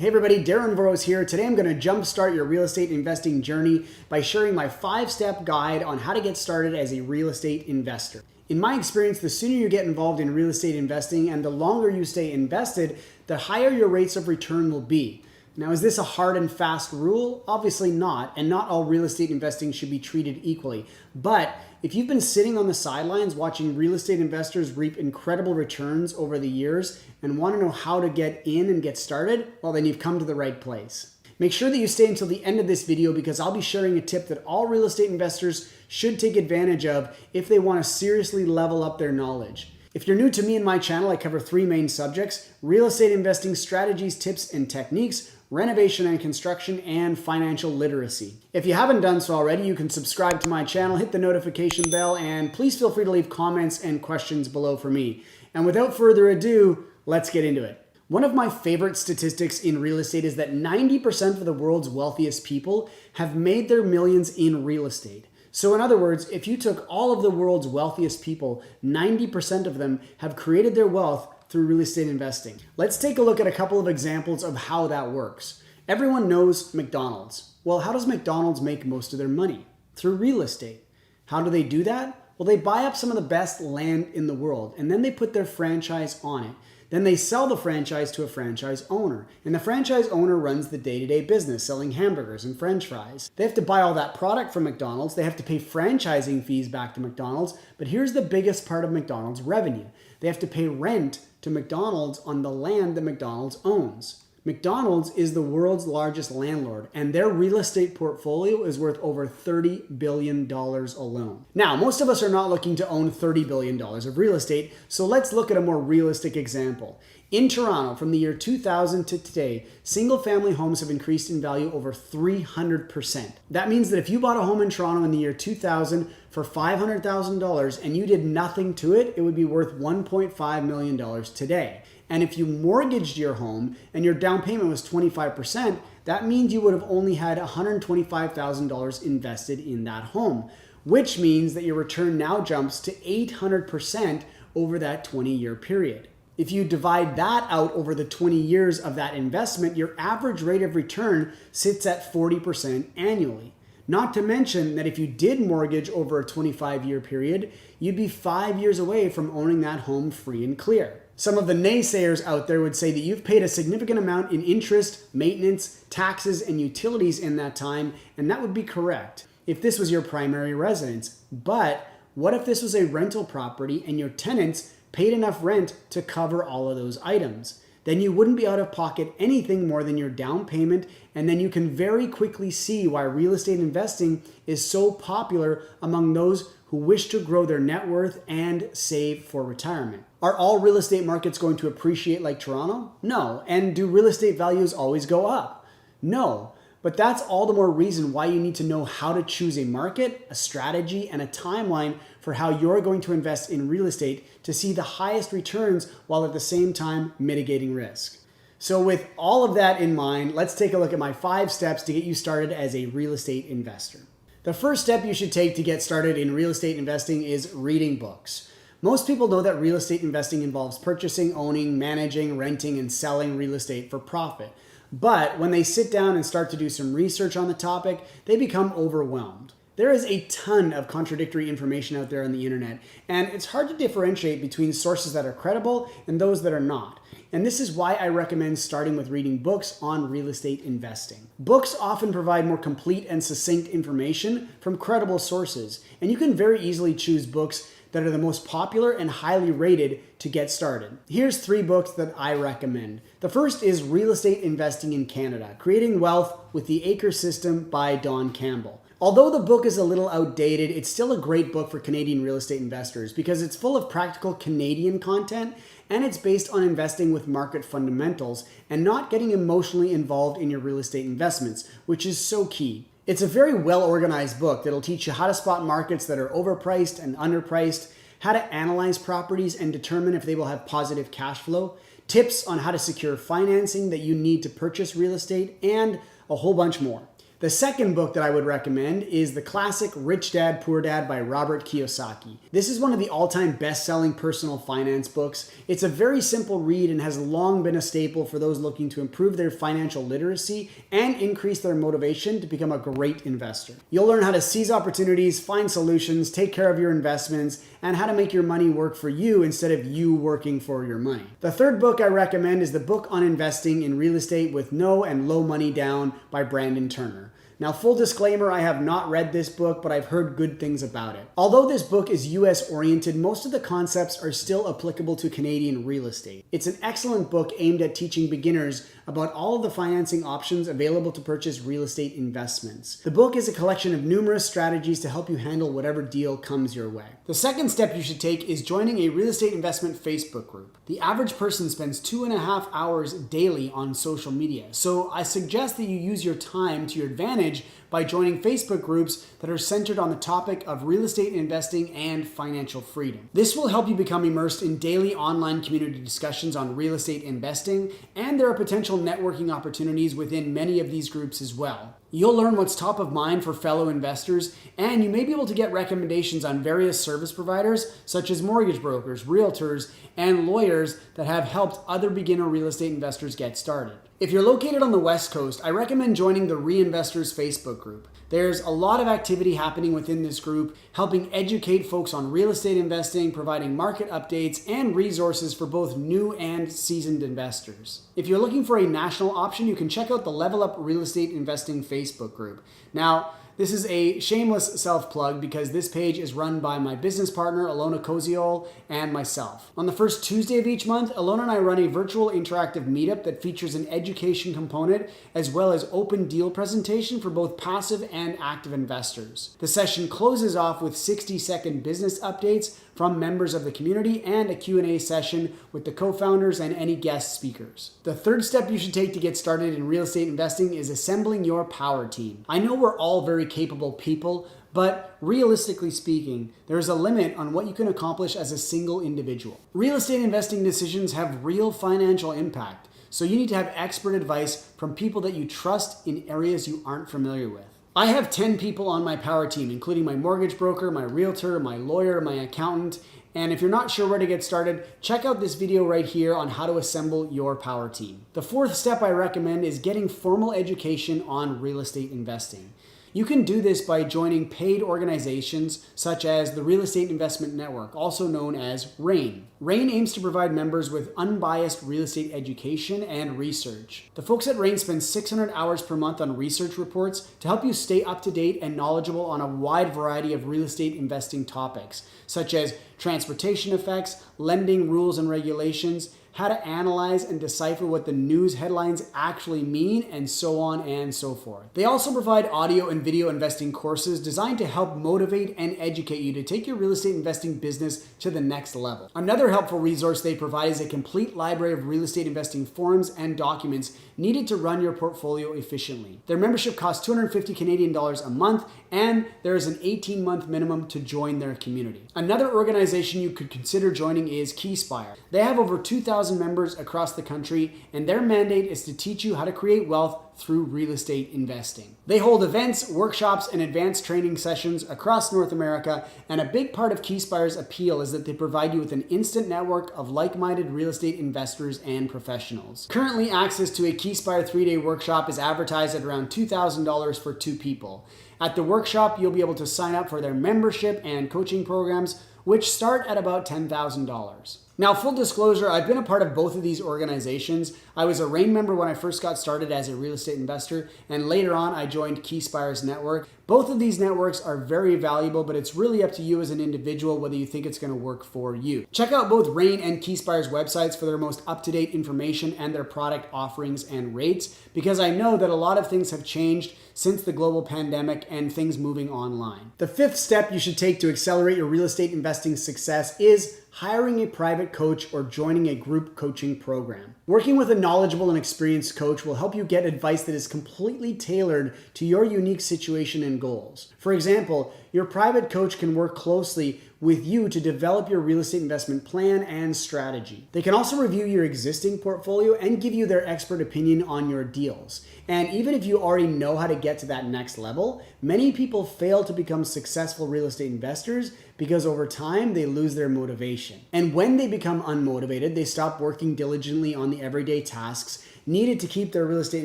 Hey everybody, Darren Voros here. Today I'm going to jumpstart your real estate investing journey by sharing my 5-step guide on how to get started as a real estate investor. In my experience, the sooner you get involved in real estate investing and the longer you stay invested, the higher your rates of return will be. Now, is this a hard and fast rule? Obviously not, and not all real estate investing should be treated equally. But if you've been sitting on the sidelines watching real estate investors reap incredible returns over the years and want to know how to get in and get started, well, then you've come to the right place. Make sure that you stay until the end of this video because I'll be sharing a tip that all real estate investors should take advantage of if they want to seriously level up their knowledge. If you're new to me and my channel, I cover 3 main subjects: real estate investing strategies, tips, and techniques, renovation and construction, and financial literacy. If you haven't done so already, you can subscribe to my channel, hit the notification bell, and please feel free to leave comments and questions below for me. And without further ado, let's get into it. One of my favorite statistics in real estate is that 90% of the world's wealthiest people have made their millions in real estate. So in other words, if you took all of the world's wealthiest people, 90% of them have created their wealth through real estate investing. Let's take a look at a couple of examples of how that works. Everyone knows McDonald's. Well, how does McDonald's make most of their money? Through real estate. How do they do that? Well, they buy up some of the best land in the world, and then they put their franchise on it. Then they sell the franchise to a franchise owner, and the franchise owner runs the day-to-day business, selling hamburgers and french fries. They have to buy all that product from McDonald's, they have to pay franchising fees back to McDonald's, but here's the biggest part of McDonald's revenue. They have to pay rent to McDonald's on the land that McDonald's owns. McDonald's is the world's largest landlord, and their real estate portfolio is worth over $30 billion alone. Now, most of us are not looking to own $30 billion of real estate, so let's look at a more realistic example. In Toronto, from the year 2000 to today, single-family homes have increased in value over 300%. That means that if you bought a home in Toronto in the year 2000 for $500,000 and you did nothing to it, it would be worth $1.5 million today. And if you mortgaged your home and your down payment was 25%, that means you would have only had $125,000 invested in that home, which means that your return now jumps to 800% over that 20-year period. If you divide that out over the 20 years of that investment, your average rate of return sits at 40% annually. Not to mention that if you did mortgage over a 25-year period, you'd be 5 years away from owning that home free and clear. Some of the naysayers out there would say that you've paid a significant amount in interest, maintenance, taxes, and utilities in that time, and that would be correct if this was your primary residence. But what if this was a rental property and your tenants paid enough rent to cover all of those items? Then you wouldn't be out of pocket anything more than your down payment, and then you can very quickly see why real estate investing is so popular among those who wish to grow their net worth and save for retirement. Are all real estate markets going to appreciate like Toronto? No. And do real estate values always go up? No. But that's all the more reason why you need to know how to choose a market, a strategy, and a timeline for how you're going to invest in real estate to see the highest returns while at the same time mitigating risk. So with all of that in mind, let's take a look at my 5 steps to get you started as a real estate investor. The first step you should take to get started in real estate investing is reading books. Most people know that real estate investing involves purchasing, owning, managing, renting, and selling real estate for profit. But when they sit down and start to do some research on the topic, they become overwhelmed. There is a ton of contradictory information out there on the internet, and it's hard to differentiate between sources that are credible and those that are not. And this is why I recommend starting with reading books on real estate investing. Books often provide more complete and succinct information from credible sources, and you can very easily choose books that are the most popular and highly rated to get started. Here's 3 books that I recommend. The first is Real Estate Investing in Canada, Creating Wealth with the Acre System by Don Campbell. Although the book is a little outdated, it's still a great book for Canadian real estate investors because it's full of practical Canadian content and it's based on investing with market fundamentals and not getting emotionally involved in your real estate investments, which is so key. It's a very well-organized book that'll teach you how to spot markets that are overpriced and underpriced, how to analyze properties and determine if they will have positive cash flow, tips on how to secure financing that you need to purchase real estate, and a whole bunch more. The second book that I would recommend is the classic Rich Dad, Poor Dad by Robert Kiyosaki. This is one of the all-time best-selling personal finance books. It's a very simple read and has long been a staple for those looking to improve their financial literacy and increase their motivation to become a great investor. You'll learn how to seize opportunities, find solutions, take care of your investments, and how to make your money work for you instead of you working for your money. The third book I recommend is the book on investing in real estate with no and low money down by Brandon Turner. Now, full disclaimer, I have not read this book, but I've heard good things about it. Although this book is US oriented, most of the concepts are still applicable to Canadian real estate. It's an excellent book aimed at teaching beginners about all of the financing options available to purchase real estate investments. The book is a collection of numerous strategies to help you handle whatever deal comes your way. The second step you should take is joining a real estate investment Facebook group. The average person spends 2.5 hours daily on social media, so I suggest that you use your time to your advantage by joining Facebook groups that are centered on the topic of real estate investing and financial freedom. This will help you become immersed in daily online community discussions on real estate investing, and there are potential networking opportunities within many of these groups as well. You'll learn what's top of mind for fellow investors, and you may be able to get recommendations on various service providers such as mortgage brokers, realtors, and lawyers that have helped other beginner real estate investors get started. If you're located on the West Coast, I recommend joining the Reinvestors Facebook group. There's a lot of activity happening within this group, helping educate folks on real estate investing, providing market updates, and resources for both new and seasoned investors. If you're looking for a national option, you can check out the Level Up Real Estate Investing Facebook group. Now, this is a shameless self-plug because this page is run by my business partner, Alona Koziol, and myself. On the first Tuesday of each month, Alona and I run a virtual interactive meetup that features an education component as well as open deal presentation for both passive and active investors. The session closes off with 60-second business updates from members of the community and a Q&A session with the co-founders and any guest speakers. The third step you should take to get started in real estate investing is assembling your power team. I know we're all very capable people, but realistically speaking, there's a limit on what you can accomplish as a single individual. Real estate investing decisions have real financial impact, so you need to have expert advice from people that you trust in areas you aren't familiar with. I have 10 people on my power team, including my mortgage broker, my realtor, my lawyer, my accountant, and if you're not sure where to get started, check out this video right here on how to assemble your power team. The fourth step I recommend is getting formal education on real estate investing. You can do this by joining paid organizations such as the Real Estate Investment Network, also known as RAIN. RAIN aims to provide members with unbiased real estate education and research. The folks at RAIN spend 600 hours per month on research reports to help you stay up to date and knowledgeable on a wide variety of real estate investing topics, such as transportation effects, lending rules and regulations, how to analyze and decipher what the news headlines actually mean, and so on and so forth. They also provide audio and video investing courses designed to help motivate and educate you to take your real estate investing business to the next level. Another helpful resource they provide is a complete library of real estate investing forms and documents needed to run your portfolio efficiently. Their membership costs 250 Canadian dollars a month, and there is an 18-month minimum to join their community. Another organization you could consider joining is Keyspire. They have over 2,000 members across the country, and their mandate is to teach you how to create wealth through real estate investing. They hold events, workshops, and advanced training sessions across North America, and a big part of Keyspire's appeal is that they provide you with an instant network of like-minded real estate investors and professionals. Currently, access to a Keyspire 3-day workshop is advertised at around $2,000 for 2 people. At the workshop, you'll be able to sign up for their membership and coaching programs, which start at about $10,000. Now, full disclosure, I've been a part of both of these organizations. I was a RAIN member when I first got started as a real estate investor, and later on I joined Keyspire's network. Both of these networks are very valuable, but it's really up to you as an individual whether you think it's going to work for you. Check out both RAIN and Keyspire's websites for their most up-to-date information and their product offerings and rates, because I know that a lot of things have changed since the global pandemic and things moving online. The fifth step you should take to accelerate your real estate investing success is hiring a private coach or joining a group coaching program. Working with a knowledgeable and experienced coach will help you get advice that is completely tailored to your unique situation and goals. For example, your private coach can work closely with you to develop your real estate investment plan and strategy. They can also review your existing portfolio and give you their expert opinion on your deals. And even if you already know how to get to that next level, many people fail to become successful real estate investors because over time they lose their motivation. And when they become unmotivated, they stop working diligently on the everyday tasks needed to keep their real estate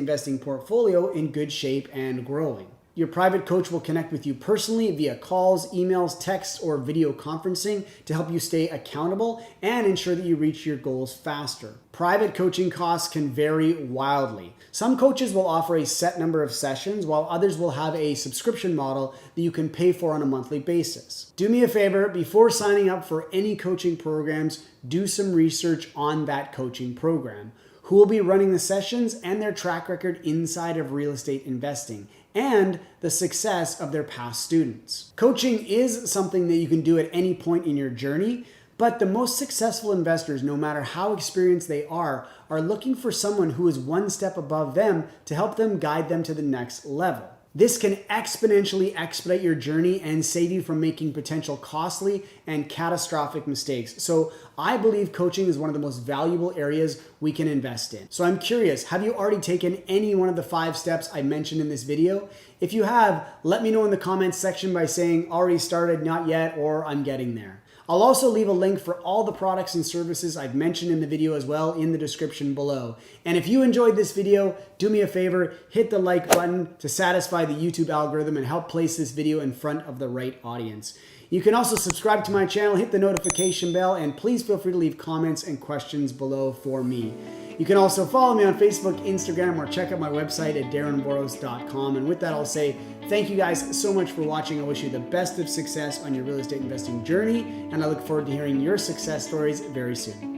investing portfolio in good shape and growing. Your private coach will connect with you personally via calls, emails, texts, or video conferencing to help you stay accountable and ensure that you reach your goals faster. Private coaching costs can vary wildly. Some coaches will offer a set number of sessions, while others will have a subscription model that you can pay for on a monthly basis. Do me a favor, before signing up for any coaching programs, do some research on that coaching program. Who will be running the sessions and their track record inside of real estate investing, and the success of their past students. Coaching is something that you can do at any point in your journey, but the most successful investors, no matter how experienced they are looking for someone who is one step above them to help them guide them to the next level. This can exponentially expedite your journey and save you from making potential costly and catastrophic mistakes. So I believe coaching is one of the most valuable areas we can invest in. So I'm curious, have you already taken any one of the 5 steps I mentioned in this video? If you have, let me know in the comments section by saying already started, not yet, or I'm getting there. I'll also leave a link for all the products and services I've mentioned in the video as well in the description below. And if you enjoyed this video, do me a favor, hit the like button to satisfy the YouTube algorithm and help place this video in front of the right audience. You can also subscribe to my channel, hit the notification bell, and please feel free to leave comments and questions below for me. You can also follow me on Facebook, Instagram, or check out my website at darrenboros.com. And with that, I'll say thank you guys so much for watching. I wish you the best of success on your real estate investing journey, and I look forward to hearing your success stories very soon.